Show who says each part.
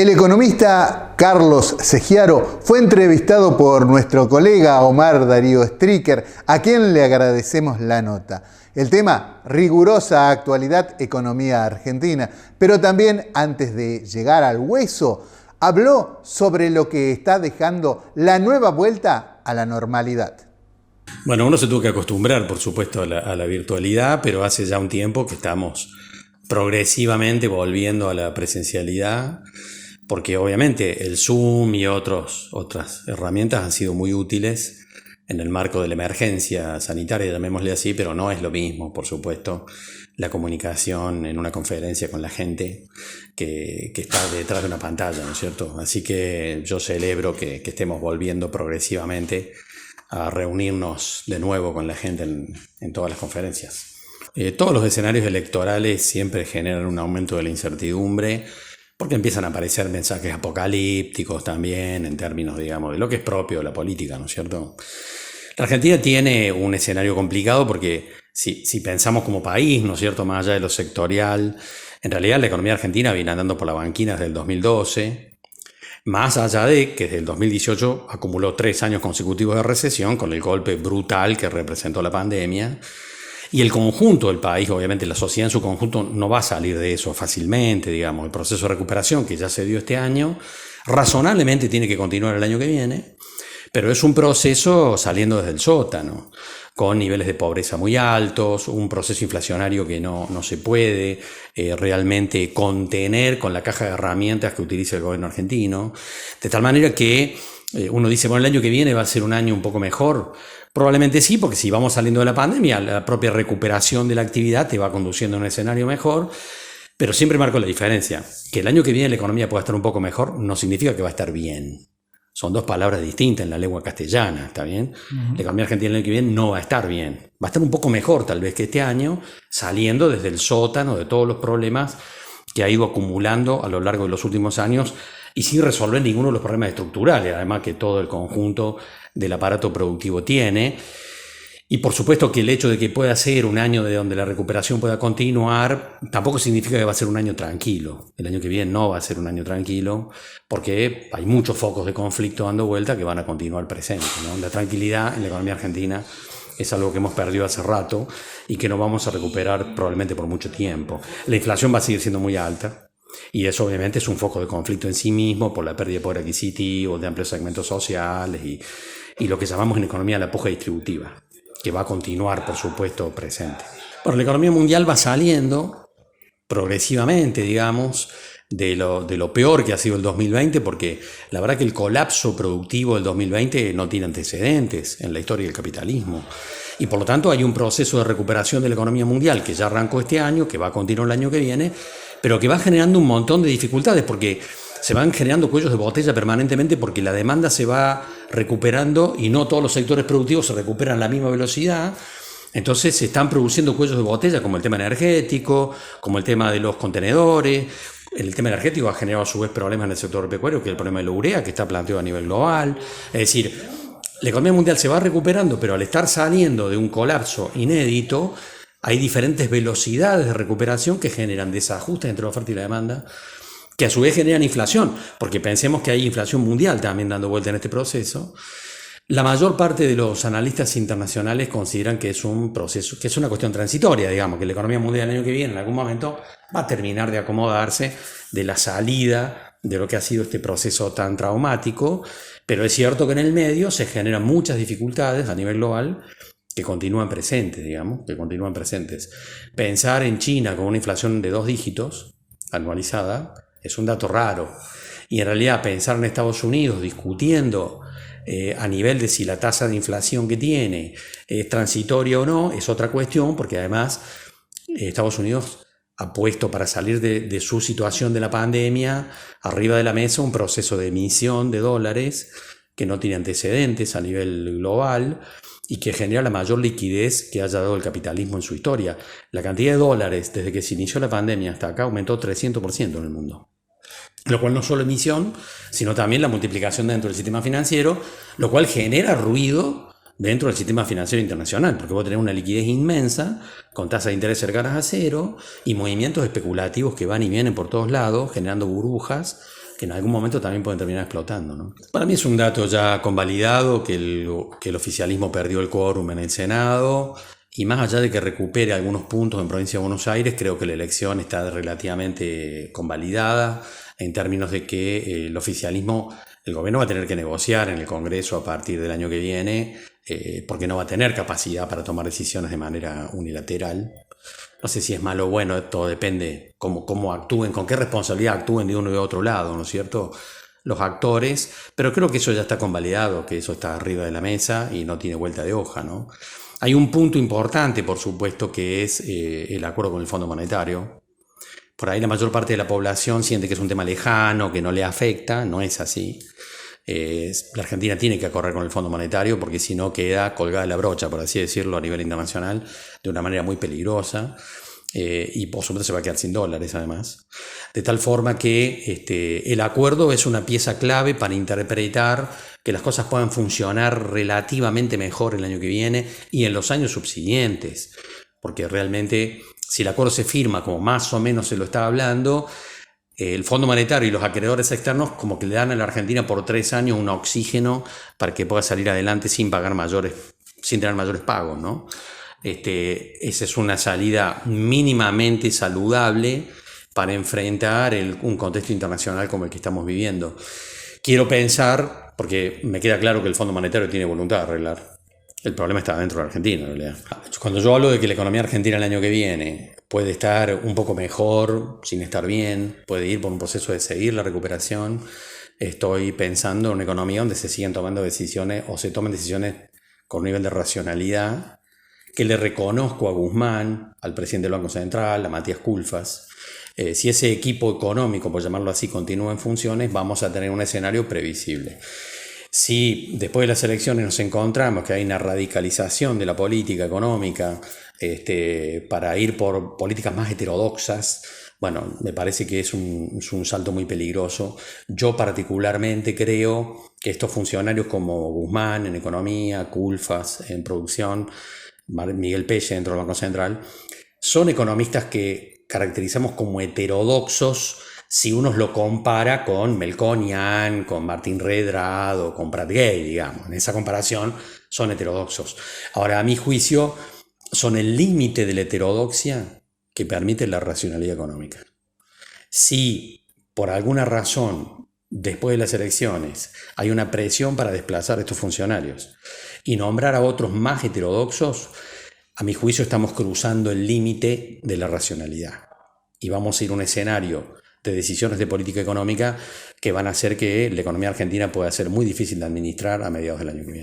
Speaker 1: El economista Carlos Segiaro fue entrevistado por nuestro colega Omar Darío Stricker, a quien le agradecemos la nota. El tema, rigurosa actualidad, economía argentina, pero también, antes de llegar al hueso, habló sobre lo que está dejando la nueva vuelta a la normalidad.
Speaker 2: Bueno, uno se tuvo que acostumbrar, por supuesto, a la virtualidad, pero hace ya un tiempo que estamos progresivamente volviendo a la presencialidad, porque obviamente el Zoom y otras herramientas han sido muy útiles en el marco de la emergencia sanitaria, llamémosle así, pero no es lo mismo, por supuesto, la comunicación en una conferencia con la gente que está detrás de una pantalla, ¿no es cierto? Así que yo celebro que estemos volviendo progresivamente a reunirnos de nuevo con la gente en todas las conferencias. Todos los escenarios electorales siempre generan un aumento de la incertidumbre, porque empiezan a aparecer mensajes apocalípticos también en términos, digamos, de lo que es propio de la política, ¿no es cierto? La Argentina tiene un escenario complicado porque si pensamos como país, ¿no es cierto?, más allá de lo sectorial, en realidad la economía argentina viene andando por la banquina desde el 2012, más allá de que desde el 2018 acumuló 3 años consecutivos de recesión con el golpe brutal que representó la pandemia. Y el conjunto del país, obviamente la sociedad en su conjunto, no va a salir de eso fácilmente, digamos. El proceso de recuperación que ya se dio este año, razonablemente tiene que continuar el año que viene, pero es un proceso saliendo desde el sótano, con niveles de pobreza muy altos, un proceso inflacionario que no se puede realmente contener con la caja de herramientas que utiliza el gobierno argentino, de tal manera que uno dice, bueno, el año que viene va a ser un año un poco mejor. Probablemente sí, porque si vamos saliendo de la pandemia, la propia recuperación de la actividad te va conduciendo a un escenario mejor, pero siempre marco la diferencia. Que el año que viene la economía pueda estar un poco mejor no significa que va a estar bien. Son dos palabras distintas en la lengua castellana, ¿está bien? La economía argentina el año que viene no va a estar bien. Va a estar un poco mejor tal vez que este año, saliendo desde el sótano de todos los problemas que ha ido acumulando a lo largo de los últimos años y sin resolver ninguno de los problemas estructurales, además que todo el conjunto del aparato productivo tiene. Y por supuesto que el hecho de que pueda ser un año de donde la recuperación pueda continuar tampoco significa que va a ser un año tranquilo. El año que viene no va a ser un año tranquilo porque hay muchos focos de conflicto dando vuelta que van a continuar presentes, ¿no? La tranquilidad en la economía argentina es algo que hemos perdido hace rato y que no vamos a recuperar probablemente por mucho tiempo. La inflación va a seguir siendo muy alta. Y eso obviamente es un foco de conflicto en sí mismo por la pérdida de poder adquisitivo, de amplios segmentos sociales y lo que llamamos en economía la puja distributiva, que va a continuar, por supuesto, presente. Bueno, la economía mundial va saliendo progresivamente, digamos, de lo peor que ha sido el 2020, porque la verdad que el colapso productivo del 2020 no tiene antecedentes en la historia del capitalismo. Y por lo tanto hay un proceso de recuperación de la economía mundial que ya arrancó este año, que va a continuar el año que viene, pero que va generando un montón de dificultades porque se van generando cuellos de botella permanentemente porque la demanda se va recuperando y no todos los sectores productivos se recuperan a la misma velocidad. Entonces se están produciendo cuellos de botella como el tema energético, como el tema de los contenedores. El tema energético ha generado a su vez problemas en el sector pecuario, que es el problema de la urea, que está planteado a nivel global. Es decir, la economía mundial se va recuperando, pero al estar saliendo de un colapso inédito, hay diferentes velocidades de recuperación que generan desajustes entre la oferta y la demanda, que a su vez generan inflación, porque pensemos que hay inflación mundial también dando vuelta en este proceso. La mayor parte de los analistas internacionales consideran que es un proceso, que es una cuestión transitoria, digamos, que la economía mundial el año que viene en algún momento va a terminar de acomodarse de la salida de lo que ha sido este proceso tan traumático, pero es cierto que en el medio se generan muchas dificultades a nivel global que continúan presentes, digamos, que continúan presentes. Pensar en China con una inflación de 2 dígitos anualizada es un dato raro. Y en realidad pensar en Estados Unidos discutiendo a nivel de si la tasa de inflación que tiene es transitoria o no, es otra cuestión, porque además Estados Unidos ha puesto para salir de su situación de la pandemia arriba de la mesa un proceso de emisión de dólares que no tiene antecedentes a nivel global y que genera la mayor liquidez que haya dado el capitalismo en su historia. La cantidad de dólares desde que se inició la pandemia hasta acá aumentó 300% en el mundo. Lo cual no solo emisión, sino también la multiplicación dentro del sistema financiero, lo cual genera ruido dentro del sistema financiero internacional, porque vos tenés una liquidez inmensa, con tasas de interés cercanas a cero, y movimientos especulativos que van y vienen por todos lados, generando burbujas, que en algún momento también pueden terminar explotando, ¿no? Para mí es un dato ya convalidado que el oficialismo perdió el quórum en el Senado, y más allá de que recupere algunos puntos en Provincia de Buenos Aires, creo que la elección está relativamente convalidada en términos de que el oficialismo, el gobierno va a tener que negociar en el Congreso a partir del año que viene, porque no va a tener capacidad para tomar decisiones de manera unilateral. No sé si es malo o bueno, todo depende cómo actúen, con qué responsabilidad actúen de uno y de otro lado, ¿no es cierto? Los actores, pero creo que eso ya está convalidado, que eso está arriba de la mesa y no tiene vuelta de hoja, ¿no? Hay un punto importante, por supuesto, que es el acuerdo con el Fondo Monetario. Por ahí la mayor parte de la población siente que es un tema lejano, que no le afecta, no es así. La Argentina tiene que correr con el Fondo Monetario porque si no queda colgada la brocha, por así decirlo, a nivel internacional de una manera muy peligrosa, y por supuesto se va a quedar sin dólares además, de tal forma que el acuerdo es una pieza clave para interpretar que las cosas puedan funcionar relativamente mejor el año que viene y en los años subsiguientes, porque realmente si el acuerdo se firma como más o menos se lo está hablando, el Fondo Monetario y los acreedores externos como que le dan a la Argentina por 3 años un oxígeno para que pueda salir adelante sin tener mayores pagos, ¿no? Esa es una salida mínimamente saludable para enfrentar un contexto internacional como el que estamos viviendo. Quiero pensar, porque me queda claro que el Fondo Monetario tiene voluntad de arreglar. El problema está dentro de Argentina, en realidad. Cuando yo hablo de que la economía argentina el año que viene puede estar un poco mejor, sin estar bien, puede ir por un proceso de seguir la recuperación, estoy pensando en una economía donde se siguen tomando decisiones o se tomen decisiones con un nivel de racionalidad que le reconozco a Guzmán, al presidente del Banco Central, a Matías Culfas. Si ese equipo económico, por llamarlo así, continúa en funciones, vamos a tener un escenario previsible. Si después de las elecciones nos encontramos que hay una radicalización de la política económica para ir por políticas más heterodoxas, bueno, me parece que es un salto muy peligroso. Yo particularmente creo que estos funcionarios como Guzmán en economía, Culfas en producción, Miguel Pelle dentro del Banco Central, son economistas que caracterizamos como heterodoxos si uno lo compara con Melconian, con Martín Redrado, con Prat Gay, digamos. En esa comparación son heterodoxos. Ahora, a mi juicio, son el límite de la heterodoxia que permite la racionalidad económica. Si por alguna razón, después de las elecciones, hay una presión para desplazar a estos funcionarios y nombrar a otros más heterodoxos, a mi juicio estamos cruzando el límite de la racionalidad y vamos a ir a un escenario de decisiones de política económica que van a hacer que la economía argentina pueda ser muy difícil de administrar a mediados del año que viene.